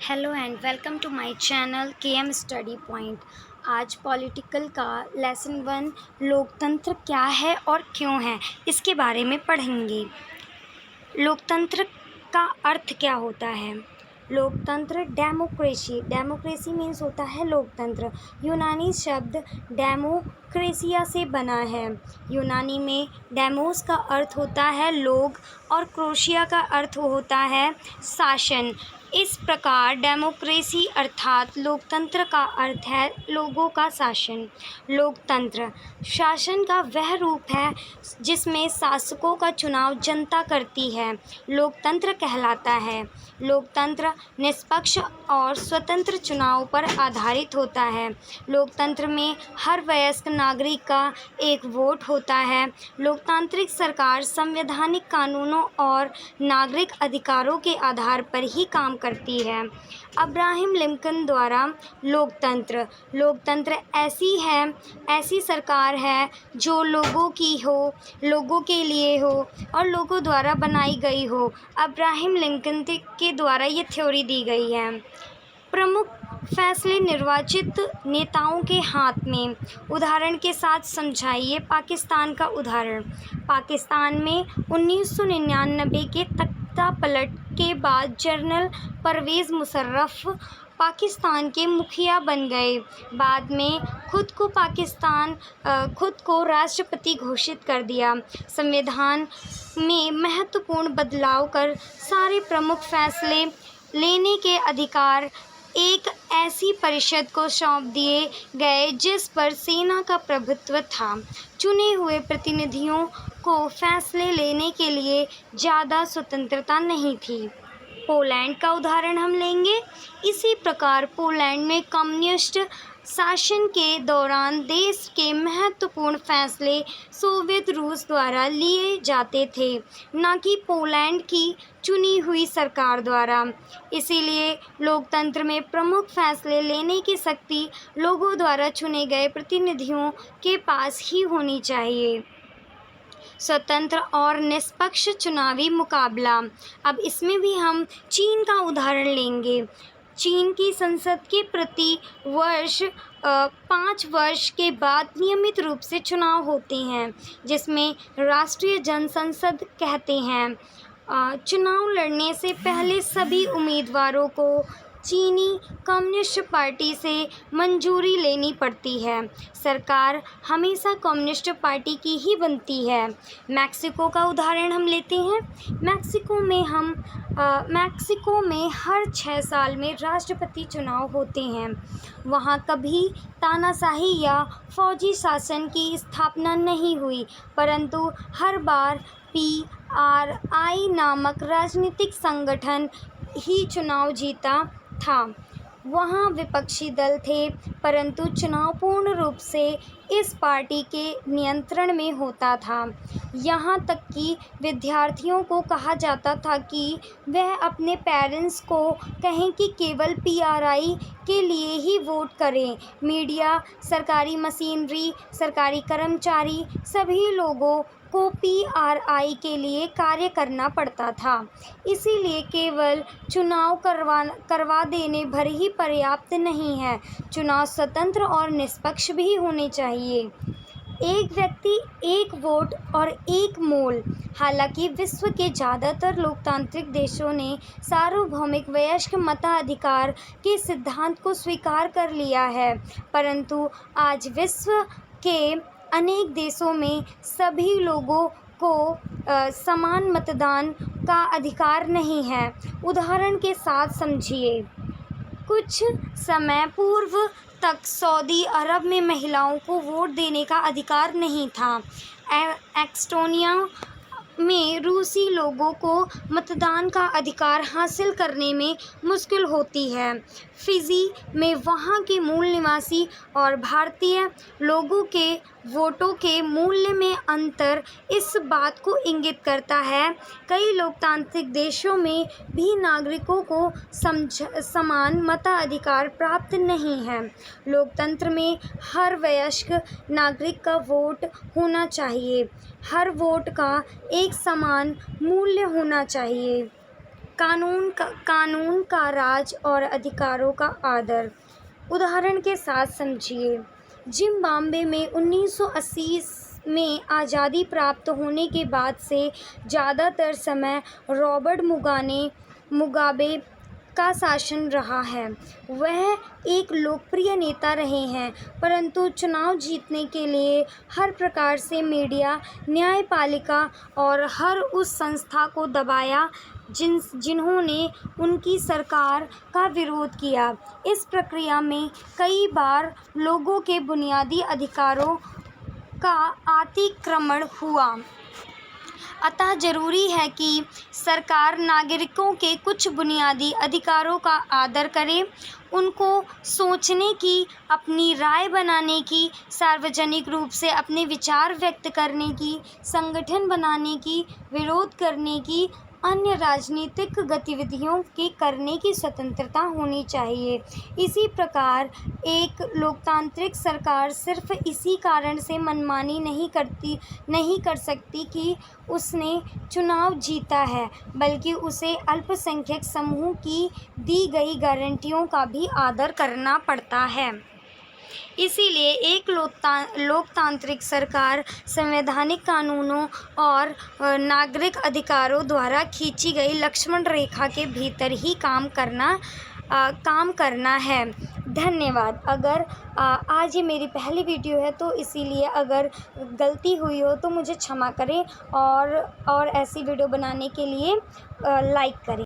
Hello and welcome to my channel KM study point. आज political का lesson 1 लोकतंत्र क्या है और क्यों है इसके बारे में पढ़ेंगे। लोकतंत्र का अर्थ क्या होता है? लोकतंत्र डेमोक्रेसी मीन्स होता है लोकतंत्र। यूनानी शब्द डेमोक्रेसिया से बना है। यूनानी में डेमोस का अर्थ होता है लोग और क्रोशिया का अर्थ होता है शासन। इस प्रकार डेमोक्रेसी अर्थात लोकतंत्र का अर्थ है लोगों का शासन। लोकतंत्र शासन का वह रूप है जिसमें शासकों का चुनाव जनता करती है, लोकतंत्र कहलाता है। लोकतंत्र निष्पक्ष और स्वतंत्र चुनाव पर आधारित होता है। लोकतंत्र में हर वयस्क नागरिक का एक वोट होता है। लोकतांत्रिक सरकार संवैधानिक कानूनों और नागरिक अधिकारों के आधार पर ही काम करती है। अब्राहम लिंकन द्वारा लोकतंत्र ऐसी सरकार है जो लोगों की हो, लोगों के लिए हो और लोगों द्वारा बनाई गई हो। अब्राहम लिंकन के द्वारा ये थ्योरी दी गई है। प्रमुख फैसले निर्वाचित नेताओं के हाथ में। उदाहरण के साथ समझाइए। पाकिस्तान का उदाहरण। पाकिस्तान में 1999 के तख्तापलट के बाद जनरल परवेज़ मुशर्रफ पाकिस्तान के मुखिया बन गए। बाद में खुद को राष्ट्रपति घोषित कर दिया। संविधान में महत्वपूर्ण बदलाव कर सारे प्रमुख फैसले लेने के अधिकार एक ऐसी परिषद को सौंप दिए गए जिस पर सेना का प्रभुत्व था। चुने हुए प्रतिनिधियों को फैसले लेने के लिए ज़्यादा स्वतंत्रता नहीं थी। पोलैंड का उदाहरण हम लेंगे। इसी प्रकार पोलैंड में कम्युनिस्ट शासन के दौरान देश के महत्वपूर्ण फैसले सोवियत रूस द्वारा लिए जाते थे, न कि पोलैंड की चुनी हुई सरकार द्वारा। इसीलिए लोकतंत्र में प्रमुख फैसले लेने की शक्ति लोगों द्वारा चुने गए प्रतिनिधियों के पास ही होनी चाहिए। स्वतंत्र और निष्पक्ष चुनावी मुकाबला। अब इसमें भी हम चीन का उदाहरण लेंगे। चीन की संसद के प्रति वर्ष 5 वर्ष के बाद नियमित रूप से चुनाव होते हैं, जिसमें राष्ट्रीय जनसंसद कहते हैं। चुनाव लड़ने से पहले सभी उम्मीदवारों को चीनी कम्युनिस्ट पार्टी से मंजूरी लेनी पड़ती है। सरकार हमेशा कम्युनिस्ट पार्टी की ही बनती है। मैक्सिको का उदाहरण हम लेते हैं। मैक्सिको में हर 6 साल में राष्ट्रपति चुनाव होते हैं। वहाँ कभी तानाशाही या फौजी शासन की स्थापना नहीं हुई, परंतु हर बार PRI नामक राजनीतिक संगठन ही चुनाव जीता था। वहाँ विपक्षी दल थे, परंतु चुनाव पूर्ण रूप से इस पार्टी के नियंत्रण में होता था। यहाँ तक कि विद्यार्थियों को कहा जाता था कि वह अपने पेरेंट्स को कहें कि केवल PRI के लिए ही वोट करें। मीडिया, सरकारी मशीनरी, सरकारी कर्मचारी सभी लोगों को PRI के लिए कार्य करना पड़ता था। इसीलिए केवल चुनाव करवा देने भर ही पर्याप्त नहीं है, चुनाव स्वतंत्र और निष्पक्ष भी होने चाहिए। एक व्यक्ति एक वोट और एक मोल। हालांकि विश्व के ज़्यादातर लोकतांत्रिक देशों ने सार्वभौमिक वयस्क मताधिकार के सिद्धांत को स्वीकार कर लिया है, परंतु आज विश्व के अनेक देशों में सभी लोगों को समान मतदान का अधिकार नहीं है। उदाहरण के साथ समझिए। कुछ समय पूर्व तक सऊदी अरब में महिलाओं को वोट देने का अधिकार नहीं था। एस्टोनिया में रूसी लोगों को मतदान का अधिकार हासिल करने में मुश्किल होती है। फिजी में वहाँ के मूल निवासी और भारतीय लोगों के वोटों के मूल्य में अंतर इस बात को इंगित करता है। कई लोकतांत्रिक देशों में भी नागरिकों को समान मताधिकार प्राप्त नहीं है। लोकतंत्र में हर वयस्क नागरिक का वोट होना चाहिए। हर वोट का एक समान मूल्य होना चाहिए। कानून का राज और अधिकारों का आदर। उदाहरण के साथ समझिए, जिम्बाब्वे में 1980 में आज़ादी प्राप्त होने के बाद से ज़्यादातर समय रॉबर्ट मुगाबे का शासन रहा है। वह एक लोकप्रिय नेता रहे हैं, परंतु चुनाव जीतने के लिए हर प्रकार से मीडिया, न्यायपालिका और हर उस संस्था को दबाया जिन्होंने उनकी सरकार का विरोध किया। इस प्रक्रिया में कई बार लोगों के बुनियादी अधिकारों का अतिक्रमण हुआ। अतः जरूरी है कि सरकार नागरिकों के कुछ बुनियादी अधिकारों का आदर करे, उनको सोचने की, अपनी राय बनाने की, सार्वजनिक रूप से अपने विचार व्यक्त करने की, संगठन बनाने की, विरोध करने की, अन्य राजनीतिक गतिविधियों के करने की स्वतंत्रता होनी चाहिए। इसी प्रकार एक लोकतांत्रिक सरकार सिर्फ इसी कारण से मनमानी नहीं कर सकती कि उसने चुनाव जीता है, बल्कि उसे अल्पसंख्यक समूह की दी गई गारंटियों का भी आदर करना पड़ता है। इसीलिए एक लोकतांत्रिक सरकार संवैधानिक कानूनों और नागरिक अधिकारों द्वारा खींची गई लक्ष्मण रेखा के भीतर ही काम करना है। धन्यवाद। अगर आज ये मेरी पहली वीडियो है तो इसीलिए अगर गलती हुई हो तो मुझे क्षमा करें और ऐसी वीडियो बनाने के लिए लाइक करें।